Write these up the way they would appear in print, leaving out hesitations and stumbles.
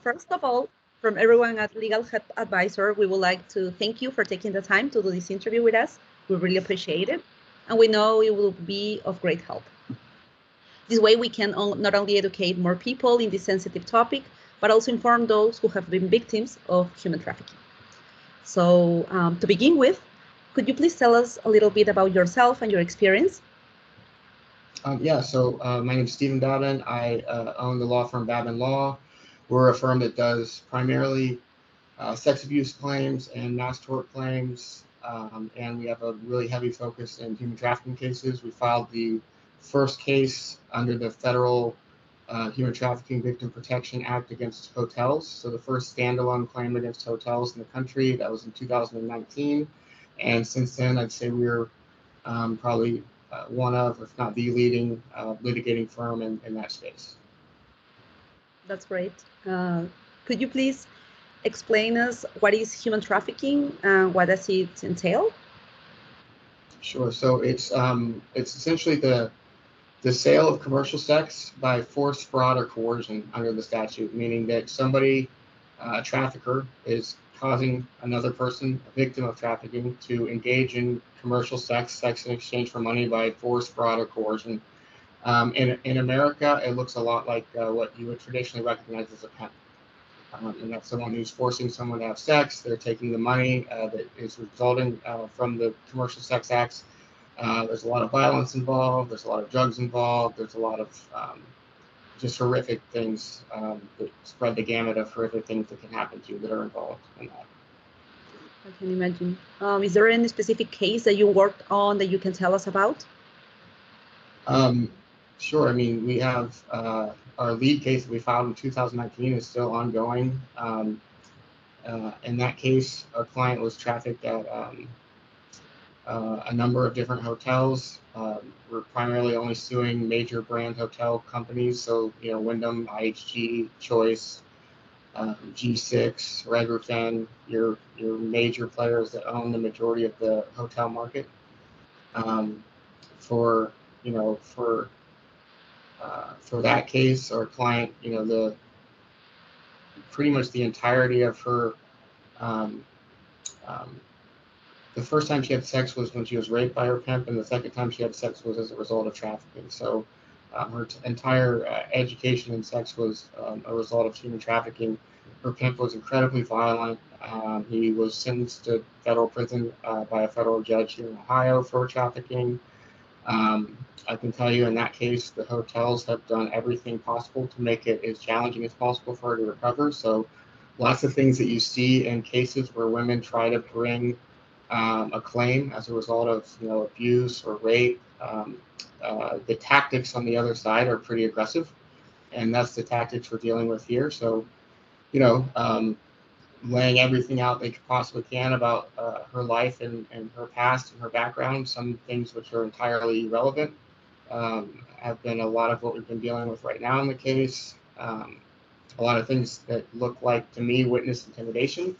First of all, from everyone at Legal Help Advisor, we would like to thank you for taking the time to do this interview with us. We really appreciate it, and we know it will be of great help. This way, we can not only educate more people in this sensitive topic, but also inform those who have been victims of human trafficking. So, to begin with, could you please tell us a little bit about yourself and your experience? My name is Steven Babin. I own the law firm Babin Law. We're a firm that does primarily sex abuse claims and mass tort claims, and we have a really heavy focus in human trafficking cases. We filed the first case under the Federal Human Trafficking Victim Protection Act against hotels. So the first standalone claim against hotels in the country, that was in 2019. And since then, I'd say we're probably one of, if not the leading litigating firm in that space. That's great. Could you please explain us what is human trafficking and what does it entail? Sure. So it's essentially the sale of commercial sex by force, fraud, or coercion under the statute, meaning that somebody, a trafficker, is causing another person, a victim of trafficking, to engage in commercial sex in exchange for money by force, fraud, or coercion. In America, it looks a lot like what you would traditionally recognize as a pimp. And that's someone who's forcing someone to have sex. They're taking the money that is resulting from the commercial sex acts. There's a lot of violence involved. There's a lot of drugs involved. There's a lot of just horrific things that spread the gamut of horrific things that can happen to you that are involved in that. I can imagine. Is there any specific case that you worked on that you can tell us about? Sure. I mean, we have our lead case that we filed in 2019 is still ongoing. In that case, our client was trafficked at a number of different hotels. We're primarily only suing major brand hotel companies, so Wyndham, IHG, Choice, G6, Red Roof Inn, your major players that own the majority of the hotel market. For that case, our client, pretty much the entirety of her. The first time she had sex was when she was raped by her pimp, and the second time she had sex was as a result of trafficking. So her entire education in sex was a result of human trafficking. Her pimp was incredibly violent. He was sentenced to federal prison by a federal judge here in Ohio for trafficking. I can tell you in that case, the hotels have done everything possible to make it as challenging as possible for her to recover. So lots of things that you see in cases where women try to bring a claim as a result of abuse or rape. The tactics on the other side are pretty aggressive, and that's the tactics we're dealing with here. So, laying everything out they possibly can about her life and her past and her background, some things which are entirely irrelevant, have been a lot of what we've been dealing with right now in the case. A lot of things that look like, to me, witness intimidation.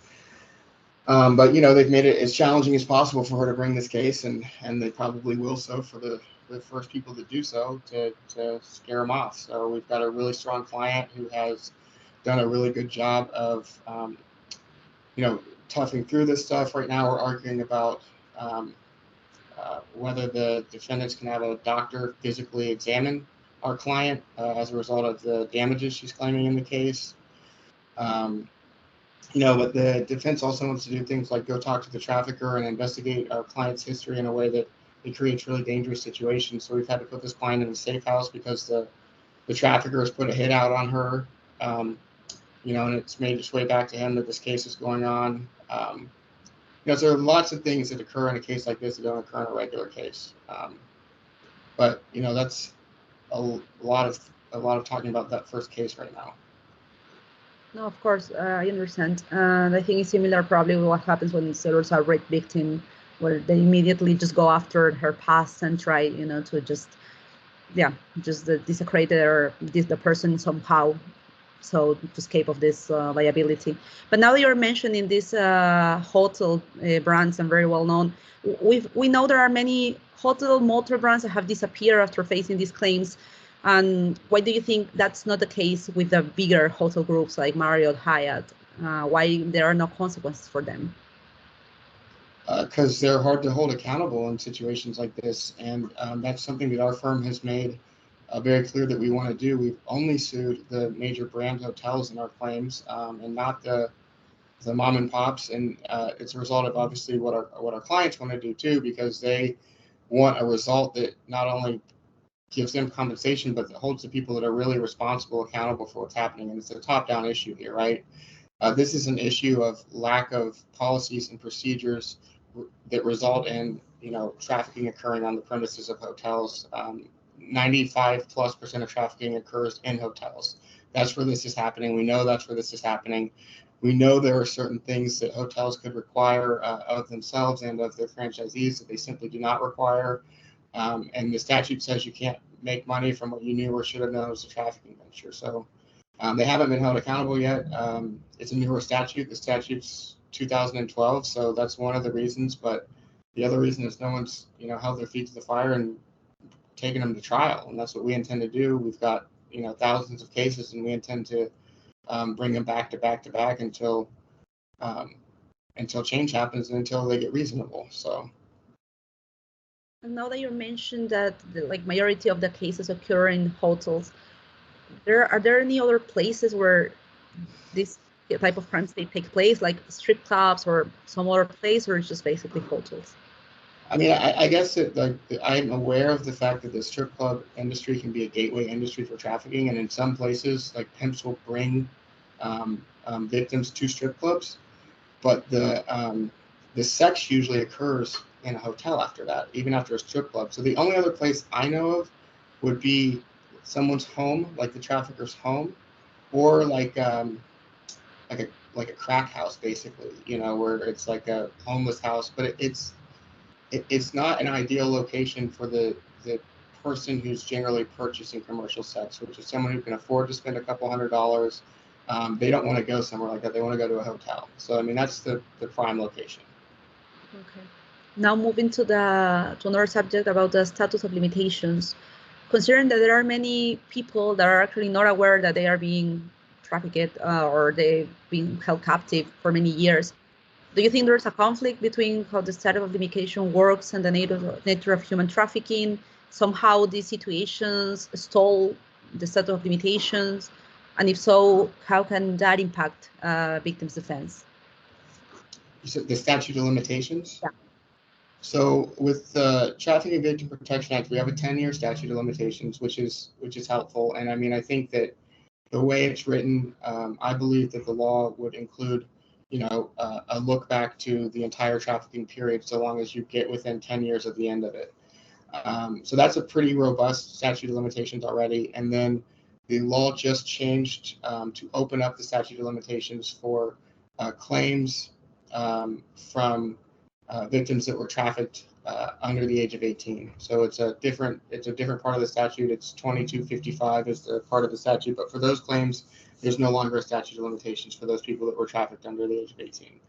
But they've made it as challenging as possible for her to bring this case, and they probably will so for the first people that do so to scare them off. So we've got a really strong client who has done a really good job of toughing through this stuff. Right now we're arguing about whether the defendants can have a doctor physically examine our client as a result of the damages she's claiming in the case. But the defense also wants to do things like go talk to the trafficker and investigate our client's history in a way that it creates really dangerous situations. So we've had to put this client in a safe house because the trafficker has put a hit out on her, and it's made its way back to him that this case is going on. So there are lots of things that occur in a case like this that don't occur in a regular case. But that's a lot of talking about that first case right now. No, of course, I understand. And I think it's similar probably with what happens when there's a rape victim, where they immediately just go after her past and try, to just desecrate the person somehow, so to escape of this liability. But now that you're mentioning these hotel brands and very well known, we know there are many hotel motor brands that have disappeared after facing these claims. And why do you think that's not the case with the bigger hotel groups like Marriott, Hyatt? Why there are no consequences for them? Because they're hard to hold accountable in situations like this. And that's something that our firm has made very clear that we want to do. We've only sued the major brand hotels in our claims, and not the mom and pops. And it's a result of obviously what our clients want to do too, because they want a result that not only gives them compensation, but that holds the people that are really responsible accountable for what's happening. And it's a top-down issue here, right? This is an issue of lack of policies and procedures that result in, trafficking occurring on the premises of hotels. 95+% of trafficking occurs in hotels. That's where this is happening. We know that's where this is happening. We know there are certain things that hotels could require of themselves and of their franchisees that they simply do not require. And the statute says you can't make money from what you knew or should have known was a trafficking venture. So they haven't been held accountable yet. It's a newer statute. The statute's 2012, so that's one of the reasons. But the other reason is no one's, held their feet to the fire and taken them to trial, and that's what we intend to do. We've got, thousands of cases, and we intend to bring them back to back until change happens and until they get reasonable. So. And now that you mentioned that the majority of the cases occur in hotels, are there any other places where this type of crimes they take place, like strip clubs or some other place, or it's just basically hotels? I mean, I guess I'm aware of the fact that the strip club industry can be a gateway industry for trafficking, and in some places, like pimps will bring victims to strip clubs, but the sex usually occurs in a hotel after that, even after a strip club. So the only other place I know of would be someone's home, like the trafficker's home, or like a crack house, basically, where it's like a homeless house, but it's not an ideal location for the person who's generally purchasing commercial sex, which is someone who can afford to spend a couple $100s. They don't want to go somewhere like that. They want to go to a hotel. So, I mean, that's the prime location. Okay. Now moving to another subject about the statute of limitations. Considering that there are many people that are actually not aware that they are being trafficked or they've been held captive for many years, do you think there's a conflict between how the statute of limitation works and the nature of human trafficking? Somehow these situations stall the statute of limitations? And if so, how can that impact victims' defense? So the statute of limitations? Yeah. So with the Trafficking Victim Protection Act, we have a 10-year statute of limitations, which is helpful. And I mean, I think that the way it's written, I believe that the law would include, a look back to the entire trafficking period, so long as you get within 10 years of the end of it. So that's a pretty robust statute of limitations already. And then the law just changed to open up the statute of limitations for claims from victims that were trafficked under the age of 18. So it's a different part of the statute. It's 2255 is the part of the statute, but for those claims, there's no longer a statute of limitations for those people that were trafficked under the age of 18.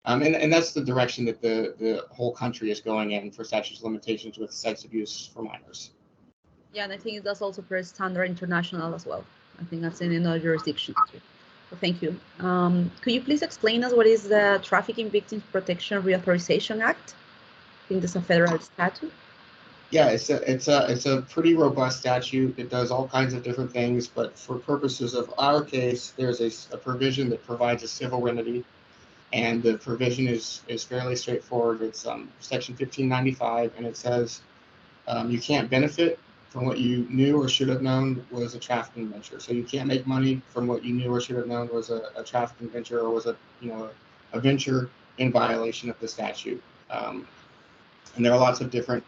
And that's the direction that the whole country is going in for statutes of limitations with sex abuse for minors. Yeah, and I think that's also pretty standard international as well. I think that's in other jurisdictions too. So thank you. Could you please explain us what is the Trafficking Victims Protection Reauthorization Act? I think that's a federal statute. Yeah, it's a pretty robust statute. It does all kinds of different things, but for purposes of our case, there's a provision that provides a civil remedy, and the provision is fairly straightforward. It's Section 1595, and it says you can't benefit from what you knew or should have known was a trafficking venture. So you can't make money from what you knew or should have known was a trafficking venture or was a venture in violation of the statute. And there are lots of different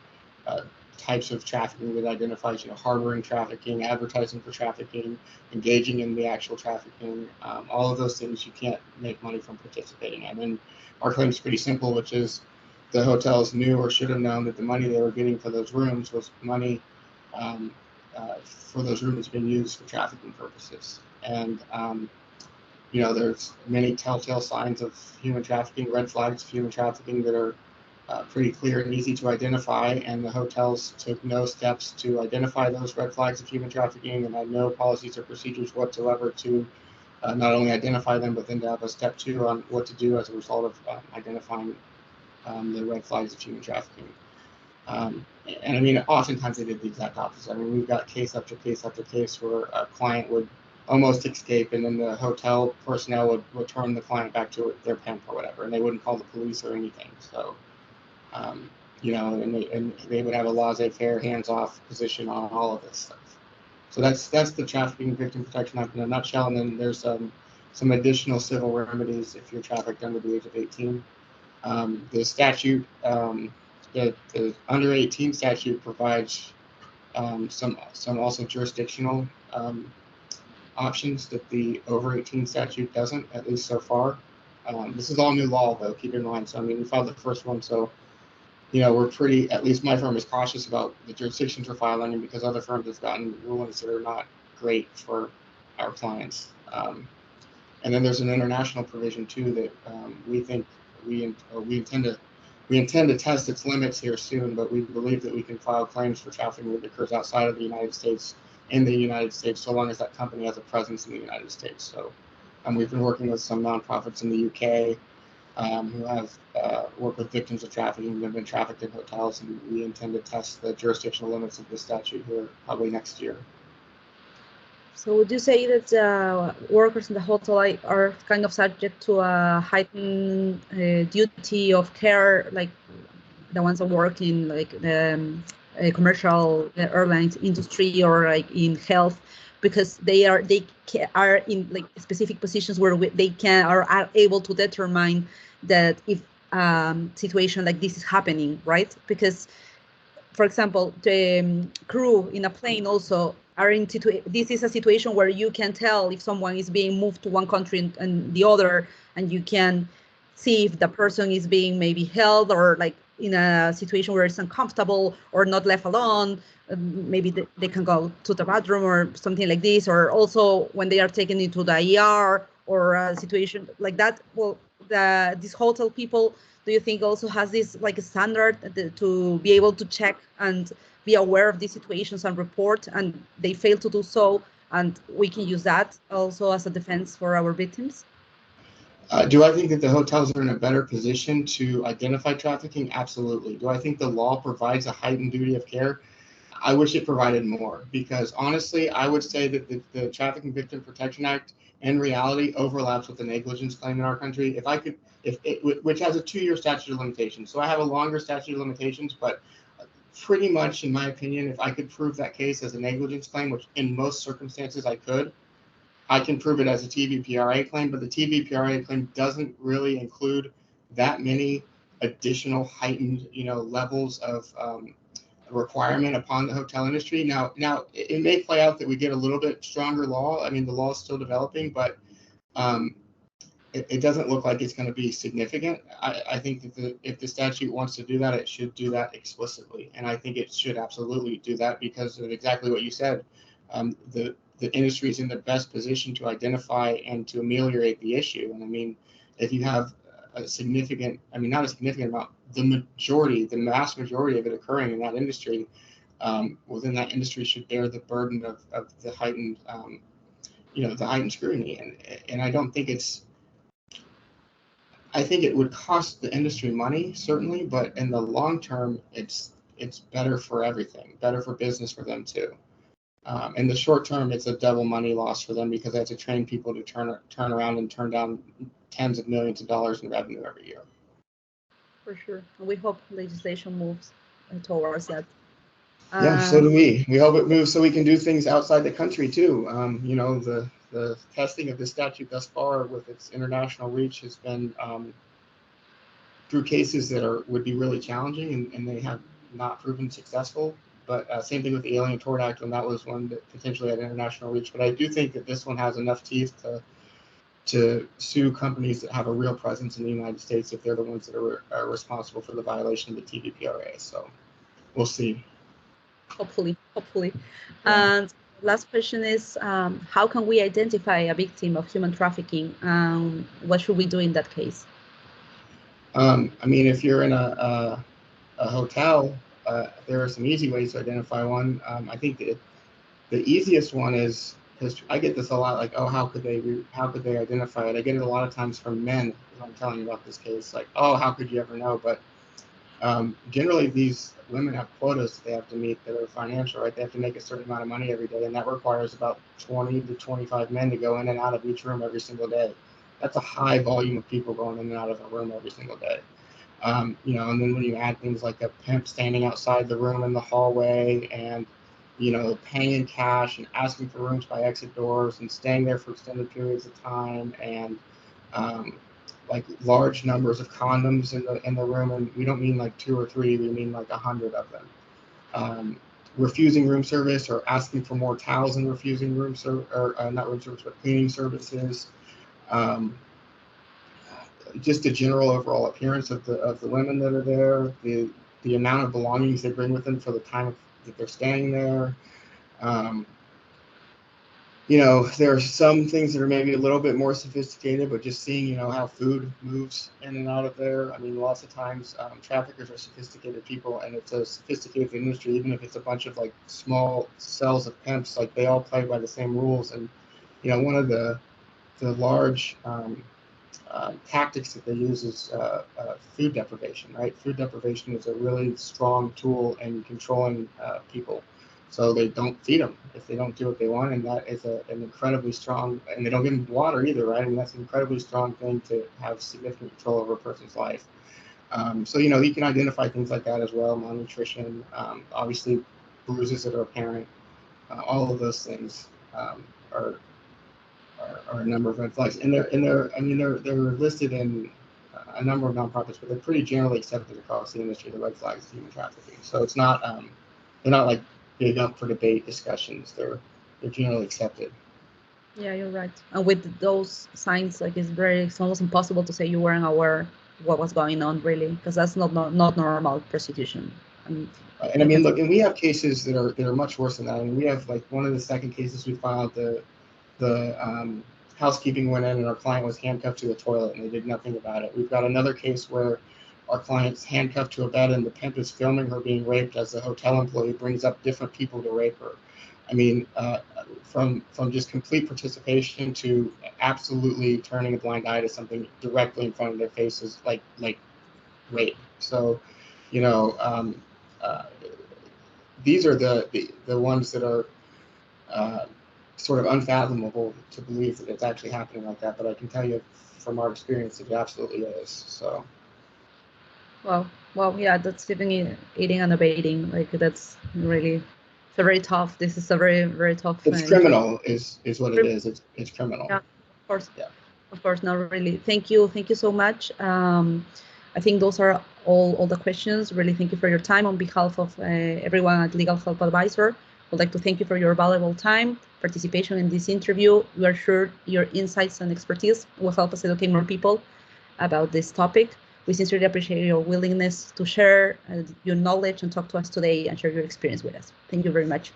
types of trafficking that identifies, harboring trafficking, advertising for trafficking, engaging in the actual trafficking, all of those things you can't make money from participating in. And our claim is pretty simple, which is the hotels knew or should have known that the money they were getting for those rooms was money for those rooms being used for trafficking purposes. And there's many telltale signs of human trafficking, red flags of human trafficking that are pretty clear and easy to identify, and the hotels took no steps to identify those red flags of human trafficking and had no policies or procedures whatsoever to not only identify them, but then to have a step 2 on what to do as a result of identifying the red flags of human trafficking. And I mean, oftentimes they did the exact opposite. I mean, we've got case after case after case where a client would almost escape, and then the hotel personnel would return the client back to their pimp or whatever, and they wouldn't call the police or anything. So, you know, and they would have a laissez-faire, hands-off position on all of this stuff. So that's the Trafficking Victim Protection Act in a nutshell. And then there's some additional civil remedies if you're trafficked under the age of 18. The statute, the under 18 statute provides some also jurisdictional options that the over 18 statute doesn't, at least so far. This is all new law, though, keep in mind. So, I mean, we filed the first one, so, you know, we're pretty, at least my firm is cautious about the jurisdictions we're filing, because other firms have gotten rulings that are not great for our clients. And then there's an international provision, too, that we think we intend to test its limits here soon, but we believe that we can file claims for trafficking that occurs outside of the United States in the United States, so long as that company has a presence in the United States. So we've been working with some nonprofits in the UK who have worked with victims of trafficking who have been trafficked in hotels, and we intend to test the jurisdictional limits of the statute here probably next year. So would you say that workers in the hotel are kind of subject to a heightened duty of care, like the ones that work in like the commercial airlines industry or like in health, because they are in like specific positions where they are able to determine that if situation like this is happening, right? Because, for example, the crew in a plane also are in this is a situation where you can tell if someone is being moved to one country and the other, and you can see if the person is being maybe held or like in a situation where it's uncomfortable or not left alone. Maybe they can go to the bathroom or something like this, or also when they are taken into the ER or a situation like that. Well, these hotel people, do you think also has this like a standard to be able to check and be aware of these situations and report, and they fail to do so, and we can use that also as a defense for our victims? Do I think that the hotels are in a better position to identify trafficking? Absolutely. Do I think the law provides a heightened duty of care? I wish it provided more, because honestly, I would say that the Trafficking Victim Protection Act in reality overlaps with the negligence claim in our country. Which has a 2-year statute of limitations. So I have a longer statute of limitations, but pretty much, in my opinion, if I could prove that case as a negligence claim, which in most circumstances I could, I can prove it as a TVPRA claim, but the TVPRA claim doesn't really include that many additional heightened, you know, levels of requirement upon the hotel industry. Now it may play out that we get a little bit stronger law. I mean, the law is still developing, but it doesn't look like it's going to be significant. I think that if the statute wants to do that, it should do that explicitly, and I think it should absolutely do that because of exactly what you said. The industry is in the best position to identify and to ameliorate the issue. And I mean, if you have a significant, I mean, not a significant amount, the vast majority of it occurring in that industry, well, then that industry should bear the burden of the heightened, you know, the heightened scrutiny. And I don't think I think it would cost the industry money, certainly, but in the long term, it's better for everything, better for business for them too. In the short term, it's a double money loss for them because they have to train people to turn around and turn down tens of millions of dollars in revenue every year. For sure. We hope legislation moves towards that. Yeah, so do we. We hope it moves so we can do things outside the country too. You know, the testing of the statute thus far with its international reach has been through cases that would be really challenging, and they have not proven successful. But same thing with the Alien Tort Act, when that was one that potentially had international reach. But I do think that this one has enough teeth to sue companies that have a real presence in the United States if they're the ones that are responsible for the violation of the TVPRA. So we'll see. Hopefully. Yeah. And last question is, how can we identify a victim of human trafficking? What should we do in that case? I mean, if you're in a hotel, there are some easy ways to identify one. I think that the easiest one is, because I get this a lot, like, oh, how could they identify it? I get it a lot of times from men when I'm telling you about this case, like, oh, how could you ever know? But generally, these women have quotas they have to meet that are financial, right? They have to make a certain amount of money every day, and that requires about 20 to 25 men to go in and out of each room every single day. That's a high volume of people going in and out of a room every single day. You know, and then when you add things like a pimp standing outside the room in the hallway, and you know, paying cash and asking for rooms by exit doors and staying there for extended periods of time, and like large numbers of condoms in the room, and we don't mean like 2 or 3, we mean like 100 of them. Refusing room service, or asking for more towels and refusing room service, or not room service, but cleaning services. Just a general overall appearance of the women that are there, the amount of belongings they bring with them for the time that they're staying there. You know, there are some things that are maybe a little bit more sophisticated, but just seeing, you know, how food moves in and out of there. I mean, lots of times traffickers are sophisticated people, and it's a sophisticated industry. Even if it's a bunch of like small cells of pimps, like they all play by the same rules. And you know, one of the large tactics that they use is food deprivation, right? Food deprivation is a really strong tool in controlling people. So they don't feed them if they don't do what they want, and that is an incredibly strong, and they don't give them water either, right? I mean, that's an incredibly strong thing to have significant control over a person's life. So, you know, you can identify things like that as well, malnutrition, obviously bruises that are apparent, all of those things are a number of red flags, and they're listed in a number of nonprofits, but they're pretty generally accepted across the industry. The red flags of human trafficking. So it's not they're not like big up for debate discussions. They're generally accepted. Yeah, you're right. And with those signs, like it's almost impossible to say you weren't aware what was going on, really, because that's not normal prostitution. And I mean, look, and we have cases that are much worse than that. I mean, we have like one of the second cases we filed, the housekeeping went in and our client was handcuffed to a toilet and they did nothing about it. We've got another case where our client's handcuffed to a bed and the pimp is filming her being raped as the hotel employee brings up different people to rape her. I mean, from just complete participation to absolutely turning a blind eye to something directly in front of their faces, like rape. So, you know, these are the ones that are sort of unfathomable to believe that it's actually happening like that. But I can tell you from our experience, it absolutely is. So. Well, yeah, that's even aiding and abetting. Like that's really, it's a very tough. This is a very tough. It's criminal, is what it is. It's criminal. Yeah, of course. Yeah. Of course, not really. Thank you so much. I think those are all the questions. Really, thank you for your time on behalf of everyone at Legal Help Advisor. I'd like to thank you for your valuable time, participation in this interview. We are sure your insights and expertise will help us educate more people about this topic. We sincerely appreciate your willingness to share your knowledge and talk to us today and share your experience with us. Thank you very much.